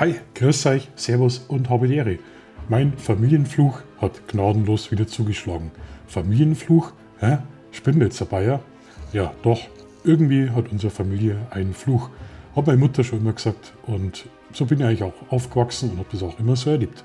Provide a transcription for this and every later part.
Hi, grüß euch, servus und habe die Ehre. Mein Familienfluch hat gnadenlos wieder zugeschlagen. Familienfluch? Hä? Spinnt jetzt dabei, ja? Ja, doch. Irgendwie hat unsere Familie einen Fluch. Hat meine Mutter schon immer gesagt und so bin ich eigentlich auch aufgewachsen und habe das auch immer so erlebt.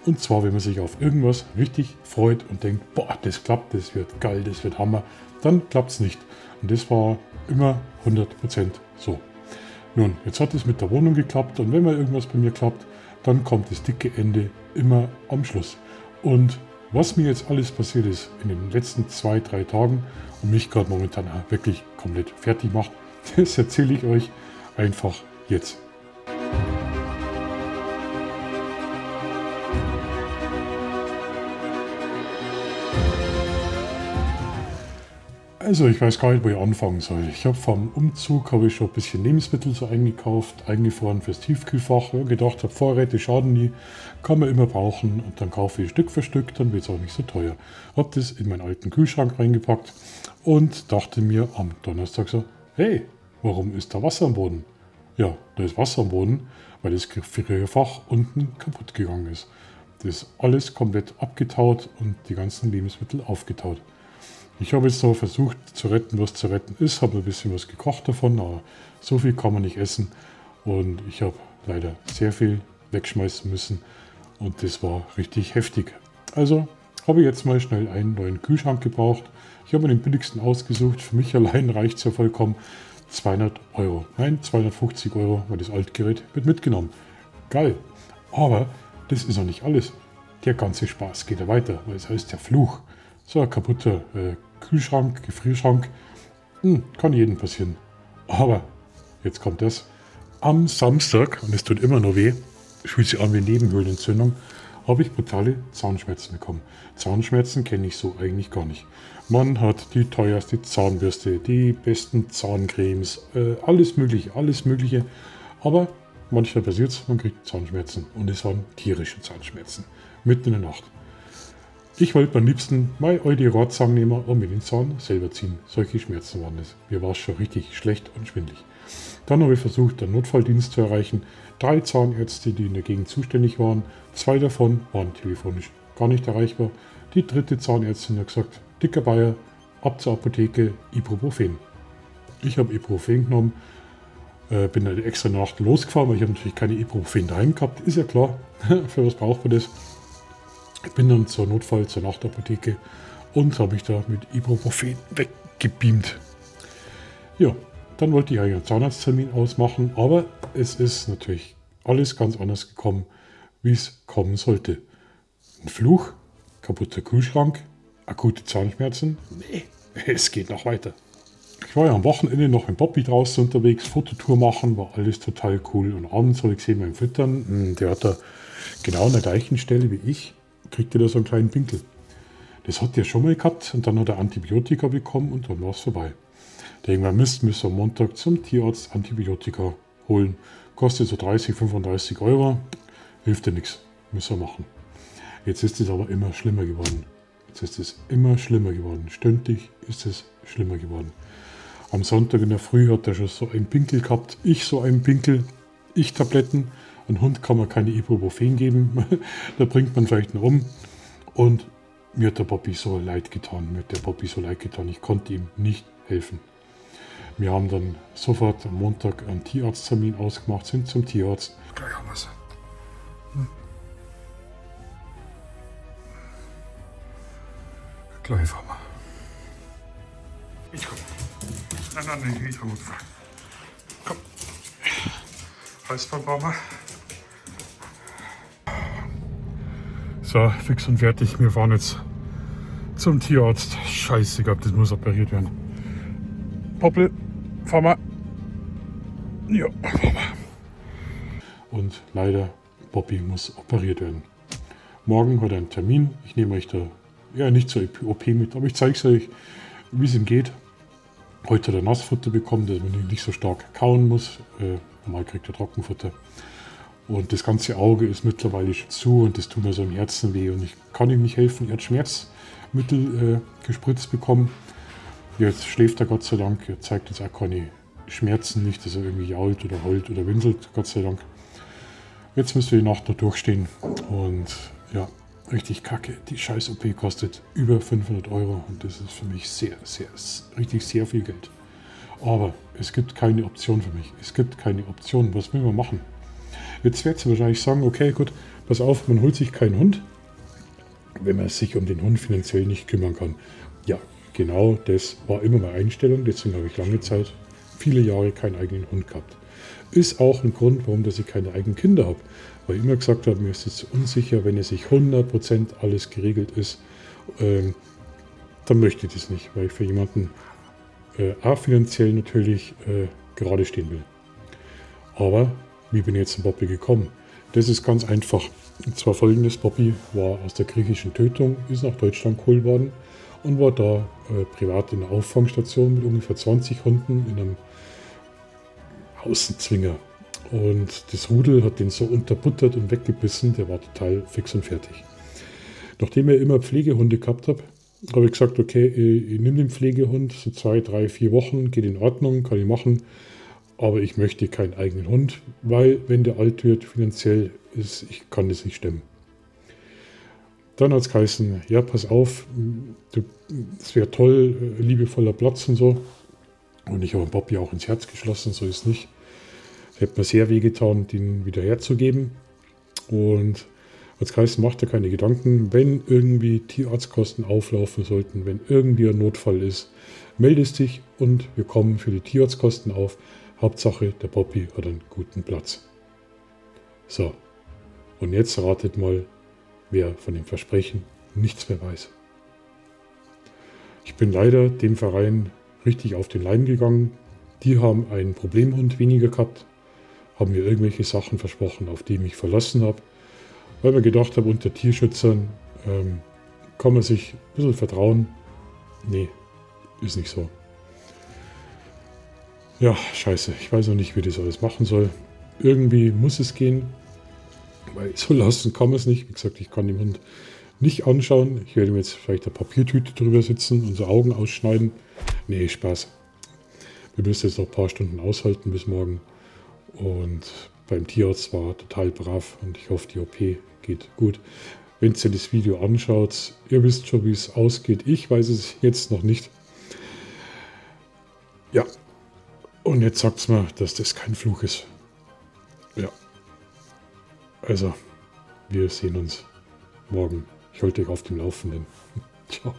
Und zwar, wenn man sich auf irgendwas richtig freut und denkt, boah, das klappt, das wird geil, das wird Hammer, dann klappt es nicht. Und das war immer 100% so. Nun, jetzt hat es mit der Wohnung geklappt und wenn mal irgendwas bei mir klappt, dann kommt das dicke Ende immer am Schluss. Und was mir jetzt alles passiert ist in den letzten 2-3 Tagen und mich gerade momentan auch wirklich komplett fertig macht, das erzähle ich euch einfach jetzt. Also ich weiß gar nicht, wo ich anfangen soll. Ich habe vom Umzug habe ich schon ein bisschen Lebensmittel so eingekauft, eingefroren fürs Tiefkühlfach. Ja, gedacht habe, Vorräte schaden nie, kann man immer brauchen und dann kaufe ich Stück für Stück, dann wird es auch nicht so teuer. Habe das in meinen alten Kühlschrank reingepackt und dachte mir am Donnerstag so, hey, warum ist da Wasser am Boden? Ja, da ist Wasser am Boden, weil das Gefrierfach unten kaputt gegangen ist. Das ist alles komplett abgetaut und die ganzen Lebensmittel aufgetaut. Ich habe jetzt so versucht zu retten, was zu retten ist, habe ein bisschen was gekocht davon, aber so viel kann man nicht essen und ich habe leider sehr viel wegschmeißen müssen und das war richtig heftig. Also habe ich jetzt mal schnell einen neuen Kühlschrank gebraucht. Ich habe mir den billigsten ausgesucht, für mich allein reicht es ja vollkommen. 200 Euro, nein 250 Euro, weil das Altgerät wird mitgenommen. Geil, aber das ist noch nicht alles. Der ganze Spaß geht ja weiter, weil es heißt der Fluch. So ein kaputter Kühlschrank, Gefrierschrank, kann jedem passieren. Aber jetzt kommt das. Am Samstag, und es tut immer noch weh, fühlt sich an wie Nebenhöhlenentzündung, habe ich brutale Zahnschmerzen bekommen. Zahnschmerzen kenne ich so eigentlich gar nicht. Man hat die teuerste Zahnbürste, die besten Zahncremes, alles Mögliche. Aber manchmal passiert es, man kriegt Zahnschmerzen. Und es waren tierische Zahnschmerzen. Mitten in der Nacht. Ich wollte am liebsten mal eure Rohrzangen nehmen und mir den Zahn selber ziehen. Solche Schmerzen waren es. Mir war es schon richtig schlecht und schwindelig. Dann habe ich versucht, den Notfalldienst zu erreichen. 3 Zahnärzte, die in der Gegend zuständig waren. 2 davon waren telefonisch gar nicht erreichbar. Die 3. Zahnärztin hat gesagt, dicker Bayer, ab zur Apotheke, Ibuprofen. Ich habe Ibuprofen genommen, bin dann extra Nacht losgefahren, weil ich habe natürlich keine Ibuprofen daheim gehabt. Ist ja klar, für was braucht man das? Ich bin dann zur Nachtapotheke und habe mich da mit Ibuprofen weggebeamt. Ja, dann wollte ich einen Zahnarzttermin ausmachen, aber es ist natürlich alles ganz anders gekommen, wie es kommen sollte. Ein Fluch, kaputter Kühlschrank, akute Zahnschmerzen. Nee, es geht noch weiter. Ich war ja am Wochenende noch mit Bobby draußen unterwegs, Fototour machen, war alles total cool. Und abends habe ich gesehen beim Füttern, der hat da genau an der gleichen Stelle wie ich, kriegte da so einen kleinen Pinkel. Das hat er schon mal gehabt und dann hat er Antibiotika bekommen und dann war es vorbei. Der irgendwann müssen am Montag zum Tierarzt Antibiotika holen. Kostet so 30, 35 Euro. Hilft ja nichts. Müssen wir machen. Jetzt ist es aber immer schlimmer geworden. Stündlich ist es schlimmer geworden. Am Sonntag in der Früh hat er schon so einen Pinkel gehabt. Ich so einen Pinkel. Ich Tabletten. Ein Hund kann man keine Ibuprofen geben. Da bringt man vielleicht einen um. Und mir hat der Bobby so leid getan. Ich konnte ihm nicht helfen. Wir haben dann sofort am Montag einen Tierarzttermin ausgemacht, sind zum Tierarzt. Gleich haben wir es. Gleich fahren wir. Ich komm. Nein, ich komm gut. Komm. Halsband brauchen wir. So, fix und fertig. Wir fahren jetzt zum Tierarzt. Scheiße, das muss operiert werden. Poppel, fahren wir. Ja, fahren wir. Und leider, Bobby muss operiert werden. Morgen hat er einen Termin. Ich nehme euch da nicht zur OP mit, aber ich zeige es euch, wie es ihm geht. Heute hat er Nassfutter bekommen, dass man nicht so stark kauen muss. Normal kriegt er Trockenfutter. Und das ganze Auge ist mittlerweile schon zu und das tut mir so im Herzen weh und ich kann ihm nicht helfen. Er hat Schmerzmittel gespritzt bekommen. Jetzt schläft er Gott sei Dank. Er zeigt jetzt auch keine Schmerzen, nicht, dass er irgendwie jault oder heult oder winselt, Gott sei Dank. Jetzt müsst ihr die Nacht noch durchstehen und ja, richtig kacke. Die scheiß OP kostet über 500 Euro und das ist für mich richtig sehr viel Geld. Aber es gibt keine Option für mich. Es gibt keine Option. Was will man machen? Jetzt werdet ihr wahrscheinlich sagen, okay, gut, pass auf, man holt sich keinen Hund, wenn man sich um den Hund finanziell nicht kümmern kann. Ja, genau das war immer meine Einstellung. Deswegen habe ich lange Zeit, viele Jahre keinen eigenen Hund gehabt. Ist auch ein Grund, warum dass ich keine eigenen Kinder habe. Weil ich immer gesagt habe, mir ist es unsicher, wenn es sich 100% alles geregelt ist, dann möchte ich das nicht, weil ich für jemanden auch finanziell natürlich gerade stehen will. Aber wie bin ich jetzt zum Bobby gekommen? Das ist ganz einfach. Und zwar folgendes: Bobby war aus der griechischen Tötung, ist nach Deutschland geholt worden und war da privat in einer Auffangstation mit ungefähr 20 Hunden in einem Außenzwinger. Und das Rudel hat den so unterbuttert und weggebissen, der war total fix und fertig. Nachdem ich immer Pflegehunde gehabt habe, habe ich gesagt, okay, ich nehme den Pflegehund, so 2, 3, 4 Wochen, geht in Ordnung, kann ich machen, aber ich möchte keinen eigenen Hund, weil wenn der alt wird, finanziell ist, ich kann das nicht stemmen. Dann hat es geheißen, ja, pass auf, das wäre toll, liebevoller Platz und so. Und ich habe Bobby auch ins Herz geschlossen, so ist es nicht. Hätte mir sehr wehgetan, den wieder herzugeben. Und als geheißen, macht er keine Gedanken, wenn irgendwie Tierarztkosten auflaufen sollten, wenn irgendwie ein Notfall ist, meldest dich und wir kommen für die Tierarztkosten auf. Hauptsache, der Bobby hat einen guten Platz. So, und jetzt ratet mal, wer von dem Versprechen nichts mehr weiß. Ich bin leider dem Verein richtig auf den Leim gegangen. Die haben einen Problemhund weniger gehabt, haben mir irgendwelche Sachen versprochen, auf die ich mich verlassen habe, weil mir gedacht habe, unter Tierschützern kann man sich ein bisschen vertrauen. Nee, ist nicht so. Ja, scheiße, ich weiß noch nicht, wie das alles machen soll. Irgendwie muss es gehen, weil so lassen kann man es nicht. Wie gesagt, ich kann den Hund nicht anschauen. Ich werde mir jetzt vielleicht eine Papiertüte drüber sitzen und so Augen ausschneiden. Nee, Spaß. Wir müssen jetzt noch ein paar Stunden aushalten bis morgen. Und beim Tierarzt war er total brav und ich hoffe, die OP geht gut. Wenn ihr das Video anschaut, ihr wisst schon, wie es ausgeht. Ich weiß es jetzt noch nicht. Ja, und jetzt sagt es mir, dass das kein Fluch ist. Ja, also, wir sehen uns morgen. Ich halte euch auf dem Laufenden. Ciao.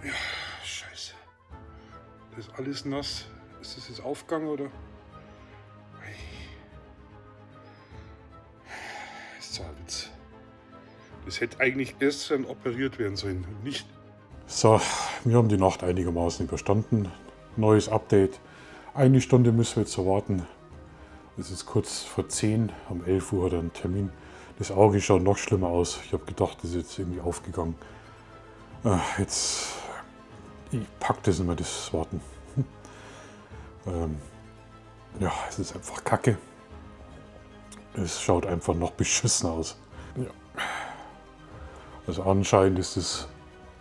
Ja, scheiße. Das ist alles nass. Ist das jetzt Aufgang oder? Ist zwar ein Witz. Das hätte eigentlich gestern operiert werden sollen. Nicht. So, wir haben die Nacht einigermaßen überstanden. Neues Update. 1 Stunde müssen wir jetzt so warten. Es ist kurz vor 10. Um 11 Uhr hat er einen Termin. Das Auge schaut noch schlimmer aus. Ich habe gedacht, das ist jetzt irgendwie aufgegangen. Jetzt. Ich pack das nicht mehr, das Warten. Ja, es ist einfach Kacke. Es schaut einfach noch beschissen aus. Ja. Also anscheinend ist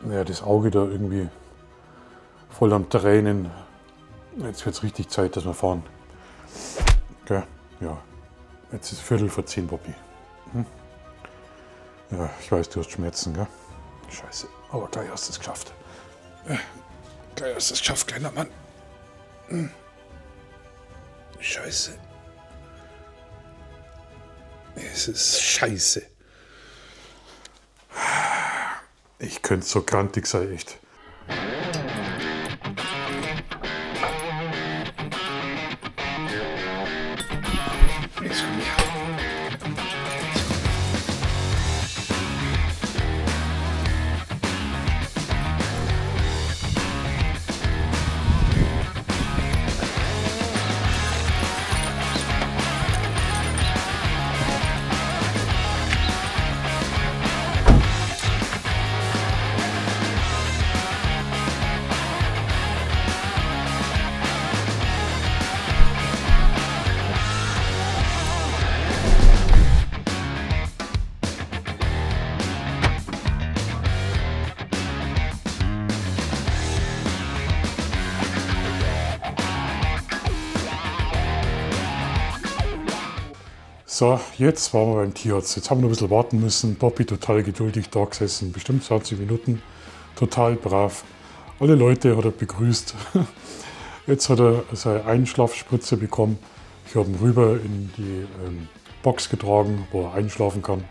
das Auge da irgendwie voll am Tränen. Jetzt wird es richtig Zeit, dass wir fahren. Okay. Ja, jetzt ist 9:45, Bobby. Ja, ich weiß, du hast Schmerzen, gell? Scheiße, aber gleich hast du es geschafft. Gleich hast du es geschafft, kleiner Mann. Scheiße. Es ist scheiße. Ich könnte so grantig sein, echt. Jetzt komm ich. So, jetzt waren wir beim Tierarzt. Jetzt haben wir noch ein bisschen warten müssen. Bobby total geduldig da gesessen, bestimmt 20 Minuten. Total brav. Alle Leute hat er begrüßt. Jetzt hat er seine Einschlafspritze bekommen. Ich habe ihn rüber in die Box getragen, wo er einschlafen kann.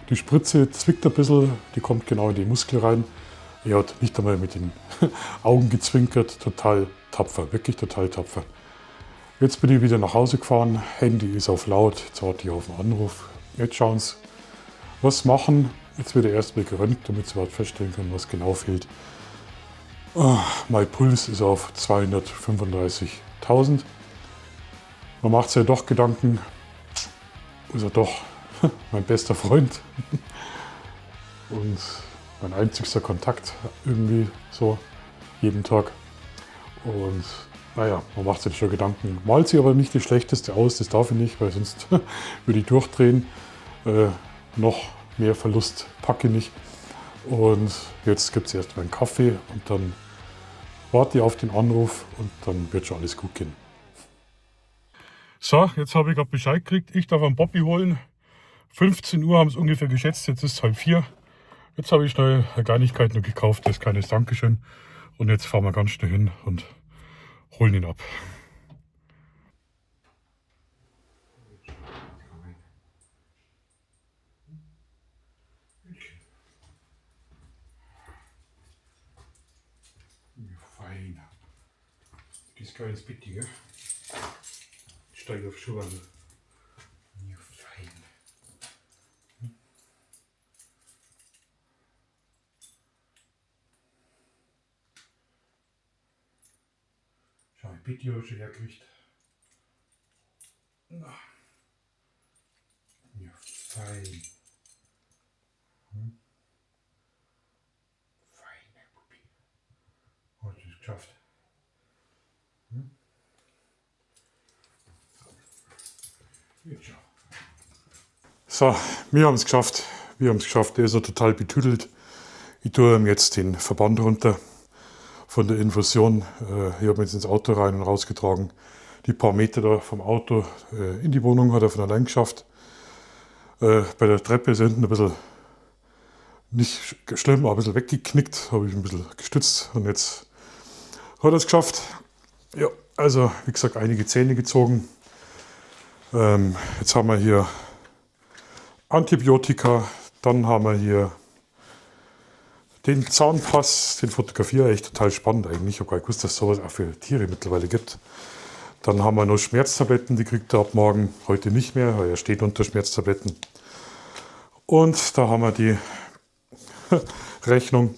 Die Spritze zwickt ein bisschen, die kommt genau in die Muskel rein. Er hat nicht einmal mit den Augen gezwinkert. Total tapfer, wirklich total tapfer. Jetzt bin ich wieder nach Hause gefahren, Handy ist auf laut, jetzt warte ich auf den Anruf. Jetzt schauen sie, was machen. Jetzt wird er erstmal geröntgt, damit sie überhaupt feststellen können, was genau fehlt. Mein Puls ist auf 235.000. Man macht sich ja doch Gedanken, ist er doch mein bester Freund und mein einzigster Kontakt irgendwie so jeden Tag. Und naja, man macht sich schon Gedanken. Malt sie aber nicht das Schlechteste aus, das darf ich nicht, weil sonst würde ich durchdrehen. Noch mehr Verlust packe ich nicht. Und jetzt gibt es erst mal einen Kaffee und dann warte ich auf den Anruf und dann wird schon alles gut gehen. So, jetzt habe ich gerade Bescheid gekriegt, ich darf einen Bobby holen. 15 Uhr haben es ungefähr geschätzt, jetzt ist es 3:30. Jetzt habe ich schnell eine Kleinigkeit noch gekauft, das kleines Dankeschön. Und jetzt fahren wir ganz schnell hin und holen ihn ab. Fein. Das ist kleines Bitte, gell? Ich steige auf Schuhe. Ja, fein. Schau, ich bitte habe schon hergekriegt. Ja, fein. Feine Puppe. Hat es geschafft. So, wir haben es geschafft. Wir haben es geschafft. Der ist ja total betüdelt. Ich tue ihm jetzt den Verband runter von der Infusion. Ich habe ihn jetzt ins Auto rein und rausgetragen. Die paar Meter da vom Auto in die Wohnung hat er von allein geschafft. Bei der Treppe ist hinten ein bisschen, nicht schlimm, aber ein bisschen weggeknickt. Habe ich ein bisschen gestützt und jetzt hat er es geschafft. Ja, also wie gesagt, einige Zähne gezogen. Jetzt haben wir hier Antibiotika, dann haben wir hier den Zahnpass, den fotografiere ich total spannend eigentlich. Ich habe gar nicht gewusst, dass es sowas auch für Tiere mittlerweile gibt. Dann haben wir noch Schmerztabletten, die kriegt er ab morgen, heute nicht mehr, weil er steht unter Schmerztabletten. Und da haben wir die Rechnung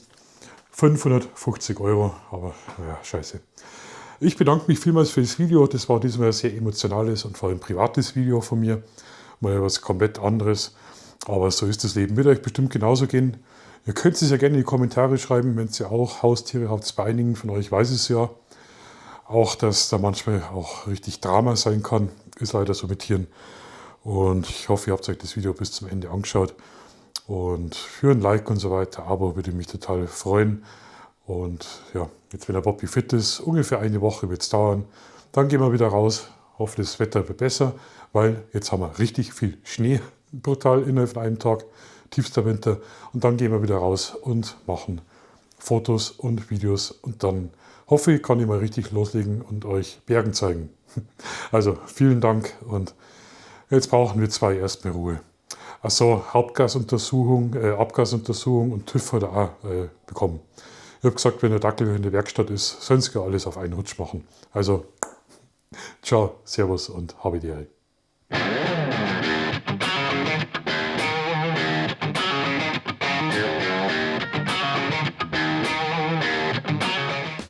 550 €, aber naja, scheiße. Ich bedanke mich vielmals für das Video. Das war diesmal ein sehr emotionales und vor allem privates Video von mir. Mal was komplett anderes. Aber so ist das Leben. Wird euch bestimmt genauso gehen. Ihr könnt es ja gerne in die Kommentare schreiben, wenn ihr auch Haustiere habt. Bei einigen von euch weiß es ja. Auch, dass da manchmal auch richtig Drama sein kann. Ist leider so mit Tieren. Und ich hoffe, ihr habt euch das Video bis zum Ende angeschaut. Und für ein Like und so weiter, Abo würde mich total freuen. Und ja, jetzt wenn der Bobby fit ist, ungefähr eine Woche wird es dauern. Dann gehen wir wieder raus. Hoffe, das Wetter wird besser, weil jetzt haben wir richtig viel Schnee, brutal innerhalb von einem Tag, tiefster Winter. Und dann gehen wir wieder raus und machen Fotos und Videos. Und dann hoffe ich, kann ich mal richtig loslegen und euch Bergen zeigen. Also vielen Dank und jetzt brauchen wir zwei erstmal Ruhe. Achso, Abgasuntersuchung und TÜV hat er auch bekommen. Ich habe gesagt, wenn der Dackel in der Werkstatt ist, sollen sie alles auf einen Rutsch machen. Also, ciao, servus und habe die Ehre.